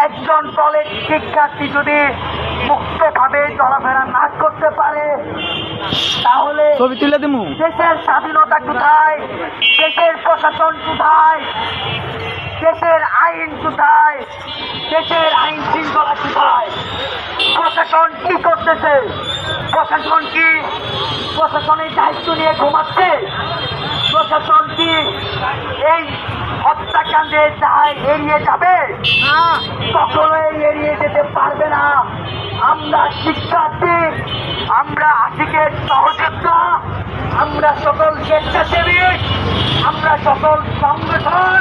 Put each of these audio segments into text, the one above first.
একজন কলেজ শিক্ষার্থী যদি মুক্তভাবে চলাফেরা না করতে পারে তাহলে ছবি তুলে দিমু। দেশের স্বাধীনতা কোথায়, দেশের প্রশাসন কোথায়, দেশের আইন কোথায়, দেশের আইন শৃঙ্খলা কোথায়? প্রশাসন কি করতেছে? প্রশাসন কি প্রশাসনের দায়িত্ব নিয়ে ঘুমাচ্ছে? প্রশাসন কি এই হত্যাকাণ্ডের দায় এড়িয়ে যাবে? কখনোই এড়িয়ে যেতে পারবে না। আমরা শিক্ষার্থী, আমরা আশিকের সহযোদ্ধা, আমরা সকল স্বেচ্ছাসেবী, আমরা সকল সংগঠন,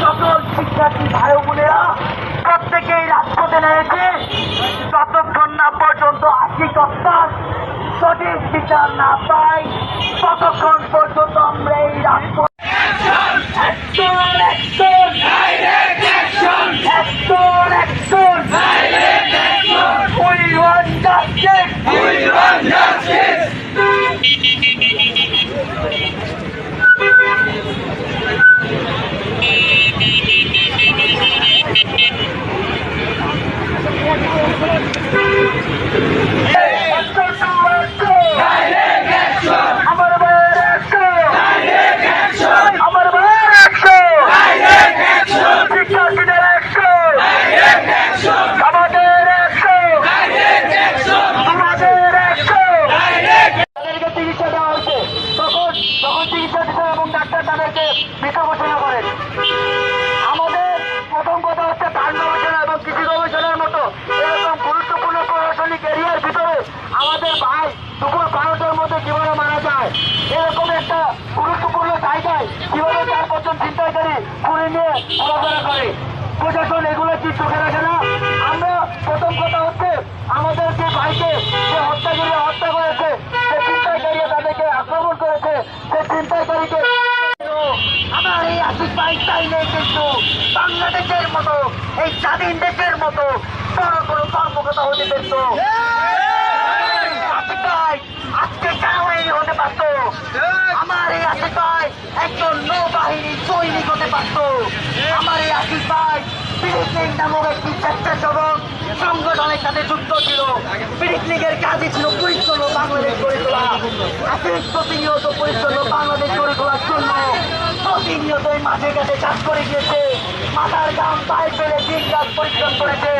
সকল শিক্ষার্থী ভাই বোনেরা প্রত্যেকেই রাজপথে নেমেছে। যতক্ষণ না পর্যন্ত আশিক হত্যার সঠিক বিচার না পাই ততক্ষণ পর্যন্ত আমরা এই রাজপথ আমাদের প্রথম কথা হচ্ছে ধান গবেষণা এবং কৃষি গবেষণার মতো এরকম গুরুত্বপূর্ণ প্রশাসনিক এরিয়ার ভিতরে আমাদের ভাই দুপুর 12টার মধ্যে কিভাবে মারা যায়, এরকম একটা গুরুত্বপূর্ণ জায়গায় কিভাবে 4-5 জন ছিনতাইকারী খুঁড়ে নিয়ে ঘোরাফেরা করে। প্রশাসন এগুলো কি চোখে রাখে না? আমরা প্রথম কথা হচ্ছে আমাদের যে ভাইকে যে হত্যাকারীরা হত্যা করেছে, যে ছিনতাইকারীরা তাদেরকে আক্রমণ করেছে, সে ছিনতাইকারীকে আমার এই আশিক ভাই চাইলে কিন্তু বাংলাদেশের মতো এই স্বাধীন দেশের মতো বড় বড় কর্মকর্তা হতে পারত। আশিক ভাই আজকে সেনাবাহিনী হতে পারত। আমার এই আশিক ভাই একজন নৌবাহিনী সৈনিক হতে পারত। আমার এই আশিক ভাই পিরিক নামক একটি স্বেচ্ছাসেবক সংগঠনের সাথে যুক্ত ছিল। পিরিক লীগের কাজই ছিল পরিচ্ছন্ন বাংলাদেশ গড়ে তোলা। আশিক প্রতিনিয়ত পরিচ্ছন্ন বাংলাদেশ গড়ে তোলার জন্য প্রতিনিয়ত এই মাঠে ঘাটে কাজ করে গিয়েছে। মাথার গাম পায়ে ফেলে দিন রাত পরিশ্রম করেছে।